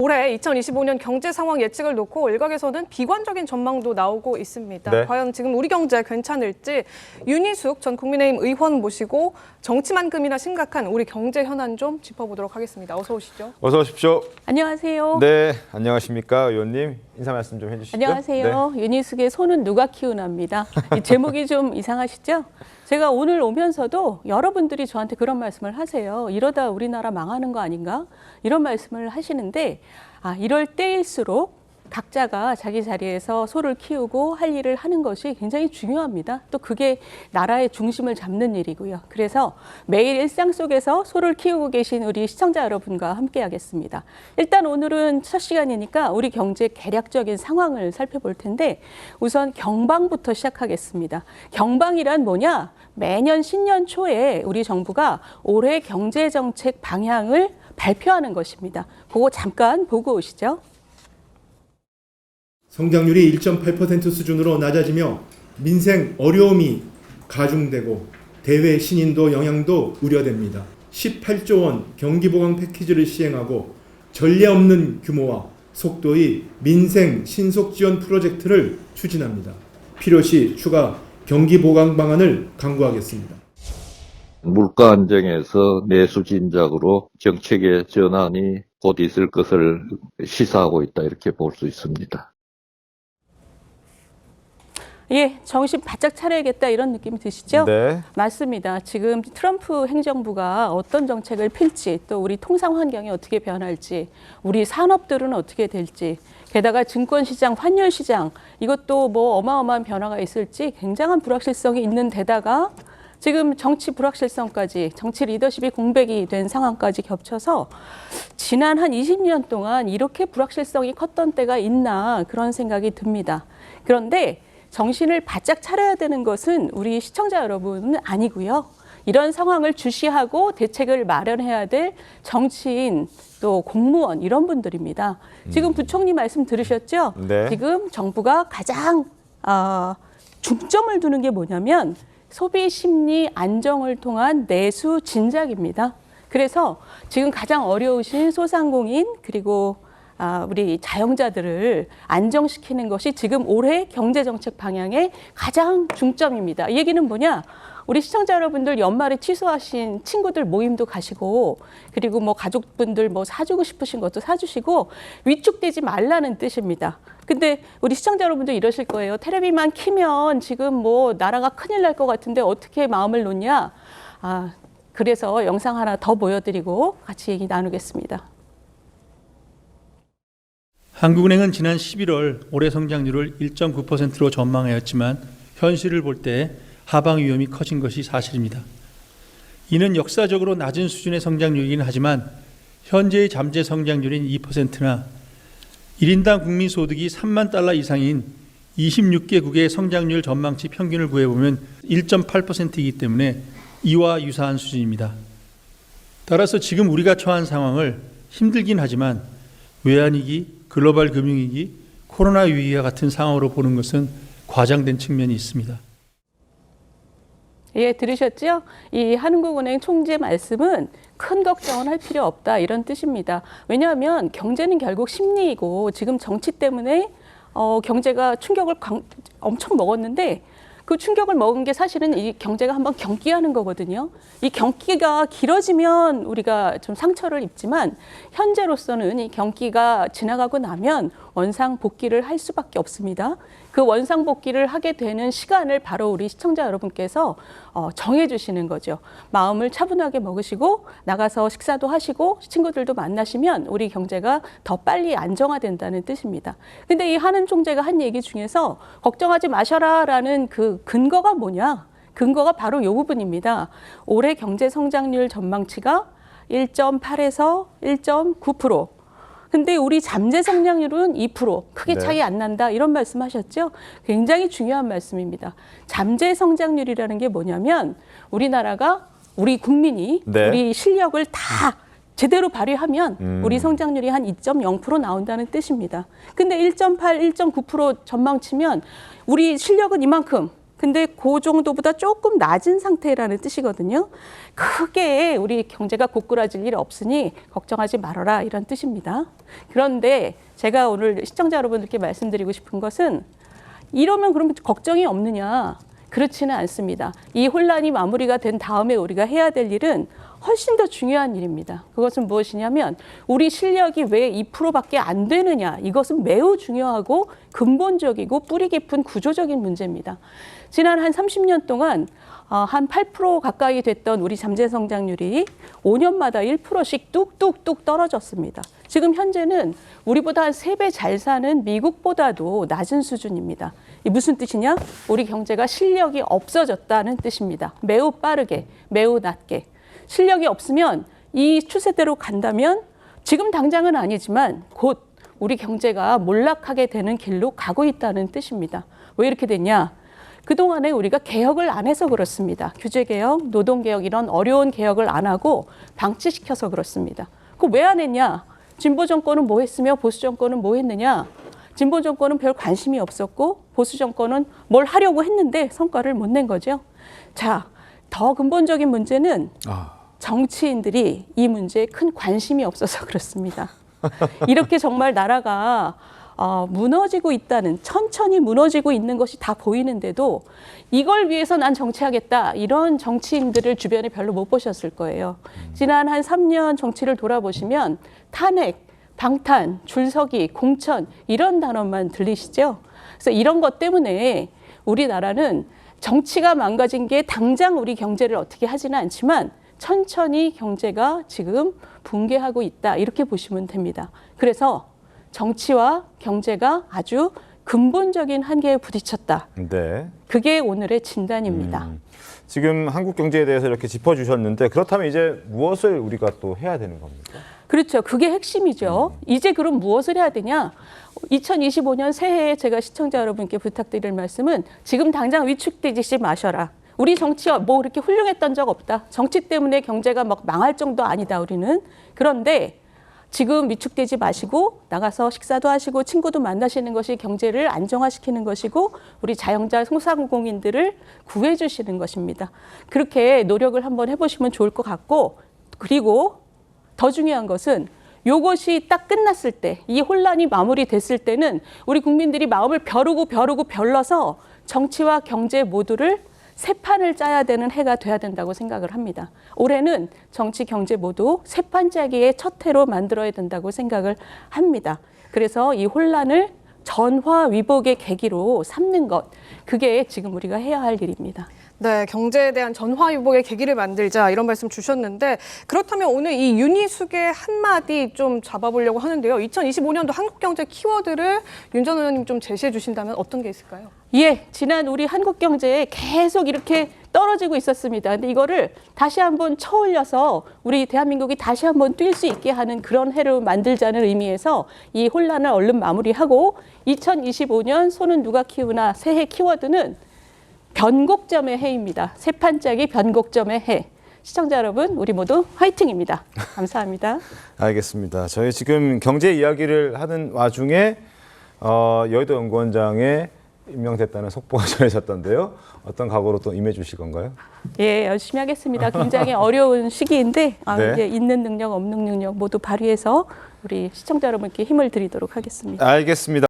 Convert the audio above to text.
올해 2025년 경제 상황 예측을 놓고 일각에서는 비관적인 전망도 나오고 있습니다. 네. 과연 지금 우리 경제 괜찮을지 윤희숙 전 국민의힘 의원 모시고 정치만큼이나 심각한 우리 경제 현안 좀 짚어보도록 하겠습니다. 어서 오시죠. 어서 오십시오. 안녕하세요. 네, 안녕하십니까, 의원님. 인사 말씀 좀 해주시죠. 안녕하세요. 네. 윤희숙의 손은 누가 키우나입니다. 이 제목이 좀 이상하시죠? 제가 오늘 오면서도 여러분들이 저한테 그런 말씀을 하세요. 이러다 우리나라 망하는 거 아닌가? 이런 말씀을 하시는데 이럴 때일수록 각자가 자기 자리에서 소를 키우고 할 일을 하는 것이 굉장히 중요합니다. 또 그게 나라의 중심을 잡는 일이고요. 그래서 매일 일상 속에서 소를 키우고 계신 우리 시청자 여러분과 함께 하겠습니다. 일단 오늘은 첫 시간이니까 우리 경제 개략적인 상황을 살펴볼 텐데 우선 경방부터 시작하겠습니다. 경방이란 뭐냐? 매년 신년 초에 우리 정부가 올해 경제정책 방향을 발표하는 것입니다. 그거 잠깐 보고 오시죠. 성장률이 1.8% 수준으로 낮아지며 민생 어려움이 가중되고 대외 신인도 영향도 우려됩니다. 18조 원 경기 보강 패키지를 시행하고 전례 없는 규모와 속도의 민생 신속 지원 프로젝트를 추진합니다. 필요시 추가 경기 보강 방안을 강구하겠습니다. 물가 안정에서 내수 진작으로 정책의 전환이 곧 있을 것을 시사하고 있다, 이렇게 볼 수 있습니다. 예, 정신 바짝 차려야겠다 이런 느낌이 드시죠? 네. 맞습니다. 지금 트럼프 행정부가 어떤 정책을 필지, 또 우리 통상 환경이 어떻게 변할지, 우리 산업들은 어떻게 될지, 게다가 증권시장, 환율시장 이것도 뭐 어마어마한 변화가 있을지 굉장한 불확실성이 있는 데다가 지금 정치 불확실성까지, 정치 리더십이 공백이 된 상황까지 겹쳐서 지난 한 20년 동안 이렇게 불확실성이 컸던 때가 있나 그런 생각이 듭니다. 그런데 정신을 바짝 차려야 되는 것은 우리 시청자 여러분은 아니고요. 이런 상황을 주시하고 대책을 마련해야 될 정치인 또 공무원 이런 분들입니다. 지금 부총리 말씀 들으셨죠? 네. 지금 정부가 가장 중점을 두는 게 뭐냐면 소비 심리 안정을 통한 내수 진작입니다. 그래서 지금 가장 어려우신 소상공인 그리고 우리 자영자들을 안정시키는 것이 지금 올해 경제정책 방향의 가장 중점입니다. 이 얘기는 뭐냐? 우리 시청자 여러분들 연말에 취소하신 친구들 모임도 가시고 그리고 뭐 가족분들 뭐 사주고 싶으신 것도 사주시고 위축되지 말라는 뜻입니다. 근데 우리 시청자 여러분들 이러실 거예요. 테레비만 키면 지금 뭐 나라가 큰일 날 것 같은데 어떻게 마음을 놓냐? 그래서 영상 하나 더 보여드리고 같이 얘기 나누겠습니다. 한국은행은 지난 11월 올해 성장률을 1.9%로 전망하였지만 현실을 볼 때 하방 위험이 커진 것이 사실입니다. 이는 역사적으로 낮은 수준의 성장률이긴 하지만 현재의 잠재 성장률인 2%나 1인당 국민소득이 3만 달러 이상인 26개국의 성장률 전망치 평균을 구해보면 1.8%이기 때문에 이와 유사한 수준입니다. 따라서 지금 우리가 처한 상황을 힘들긴 하지만 외환위기, 글로벌 금융위기, 코로나 위기와 같은 상황으로 보는 것은 과장된 측면이 있습니다. 예, 들으셨죠? 이 한국은행 총재 말씀은 큰 걱정은 할 필요 없다 이런 뜻입니다. 왜냐하면 경제는 결국 심리이고 지금 정치 때문에 경제가 충격을 엄청 먹었는데 그 충격을 먹은 게 사실은 이 경제가 한번 경기하는 거거든요. 이 경기가 길어지면 우리가 좀 상처를 입지만 현재로서는 이 경기가 지나가고 나면 원상 복귀를 할 수밖에 없습니다. 그 원상 복귀를 하게 되는 시간을 바로 우리 시청자 여러분께서 정해주시는 거죠. 마음을 차분하게 먹으시고 나가서 식사도 하시고 친구들도 만나시면 우리 경제가 더 빨리 안정화된다는 뜻입니다. 근데 이 한은 총재가 한 얘기 중에서 걱정하지 마셔라라는 그 근거가 뭐냐? 근거가 바로 이 부분입니다. 올해 경제 성장률 전망치가 1.8에서 1.9%. 근데 우리 잠재 성장률은 2%, 크게 네. 차이 안 난다 이런 말씀하셨죠? 굉장히 중요한 말씀입니다. 잠재 성장률이라는 게 뭐냐면 우리나라가 우리 국민이 네. 우리 실력을 다 제대로 발휘하면 우리 성장률이 한 2.0% 나온다는 뜻입니다. 근데 1.8, 1.9% 전망치면 우리 실력은 이만큼 근데 그 정도보다 조금 낮은 상태라는 뜻이거든요. 크게 우리 경제가 고꾸라질 일 없으니 걱정하지 말아라 이런 뜻입니다. 그런데 제가 오늘 시청자 여러분들께 말씀드리고 싶은 것은 이러면 그럼 걱정이 없느냐? 그렇지는 않습니다. 이 혼란이 마무리가 된 다음에 우리가 해야 될 일은 훨씬 더 중요한 일입니다. 그것은 무엇이냐면 우리 실력이 왜 2%밖에 안 되느냐. 이것은 매우 중요하고 근본적이고 뿌리 깊은 구조적인 문제입니다. 지난 한 30년 동안 한 8% 가까이 됐던 우리 잠재 성장률이 5년마다 1%씩 뚝뚝뚝 떨어졌습니다. 지금 현재는 우리보다 한 3배 잘 사는 미국보다도 낮은 수준입니다. 이 무슨 뜻이냐? 우리 경제가 실력이 없어졌다는 뜻입니다. 매우 빠르게, 매우 낮게. 실력이 없으면 이 추세대로 간다면 지금 당장은 아니지만 곧 우리 경제가 몰락하게 되는 길로 가고 있다는 뜻입니다. 왜 이렇게 됐냐? 그동안에 우리가 개혁을 안 해서 그렇습니다. 규제개혁, 노동개혁 이런 어려운 개혁을 안 하고 방치시켜서 그렇습니다. 그거 왜 안 했냐? 진보 정권은 뭐 했으며 보수 정권은 뭐 했느냐? 진보 정권은 별 관심이 없었고 보수 정권은 뭘 하려고 했는데 성과를 못 낸 거죠. 자, 더 근본적인 문제는 정치인들이 이 문제에 큰 관심이 없어서 그렇습니다. 이렇게 정말 나라가 무너지고 있다는, 천천히 무너지고 있는 것이 다 보이는데도 이걸 위해서 난 정치하겠다 이런 정치인들을 주변에 별로 못 보셨을 거예요. 지난 한 3년 정치를 돌아보시면 탄핵, 방탄, 줄서기, 공천 이런 단어만 들리시죠? 그래서 이런 것 때문에 우리나라는 정치가 망가진 게 당장 우리 경제를 어떻게 하지는 않지만 천천히 경제가 지금 붕괴하고 있다 이렇게 보시면 됩니다. 그래서 정치와 경제가 아주 근본적인 한계에 부딪혔다. 네. 그게 오늘의 진단입니다. 지금 한국 경제에 대해서 이렇게 짚어주셨는데 그렇다면 이제 무엇을 우리가 또 해야 되는 겁니까? 그렇죠. 그게 핵심이죠. 이제 그럼 무엇을 해야 되냐? 2025년 새해에 제가 시청자 여러분께 부탁드릴 말씀은 지금 당장 위축되지 마셔라. 우리 정치가 뭐 그렇게 훌륭했던 적 없다. 정치 때문에 경제가 막 망할 정도 아니다, 우리는. 그런데 지금 위축되지 마시고 나가서 식사도 하시고 친구도 만나시는 것이 경제를 안정화시키는 것이고 우리 자영자 소상공인들을 구해주시는 것입니다. 그렇게 노력을 한번 해보시면 좋을 것 같고, 그리고 더 중요한 것은 요것이 딱 끝났을 때, 이 혼란이 마무리됐을 때는 우리 국민들이 마음을 벼르고 별러서 정치와 경제 모두를 새 판을 짜야 되는 해가 돼야 된다고 생각을 합니다. 올해는 정치, 경제 모두 새 판 짜기의 첫 해로 만들어야 된다고 생각을 합니다. 그래서 이 혼란을 전화위복의 계기로 삼는 것, 그게 지금 우리가 해야 할 일입니다. 네, 경제에 대한 전화위복의 계기를 만들자 이런 말씀 주셨는데 그렇다면 오늘 이 윤희숙의 한마디 좀 잡아보려고 하는데요. 2025년도 한국 경제 키워드를 윤 전 의원님 좀 제시해 주신다면 어떤 게 있을까요? 예, 지난 우리 한국 경제에 계속 이렇게 떨어지고 있었습니다. 근데 이거를 다시 한번 쳐올려서 우리 대한민국이 다시 한번 뛸 수 있게 하는 그런 해를 만들자는 의미에서 이 혼란을 얼른 마무리하고 2025년 손은 누가 키우나 새해 키워드는 변곡점의 해입니다. 새 판짜기 변곡점의 해. 시청자 여러분, 우리 모두 화이팅입니다. 감사합니다. 알겠습니다. 저희 지금 경제 이야기를 하는 와중에 여의도 연구원장에 임명됐다는 속보가 전해졌던데요. 어떤 각오로 또 임해 주실 건가요? 예, 열심히 하겠습니다. 굉장히 어려운 시기인데 네. 이제 있는 능력, 없는 능력 모두 발휘해서 우리 시청자 여러분께 힘을 드리도록 하겠습니다. 알겠습니다.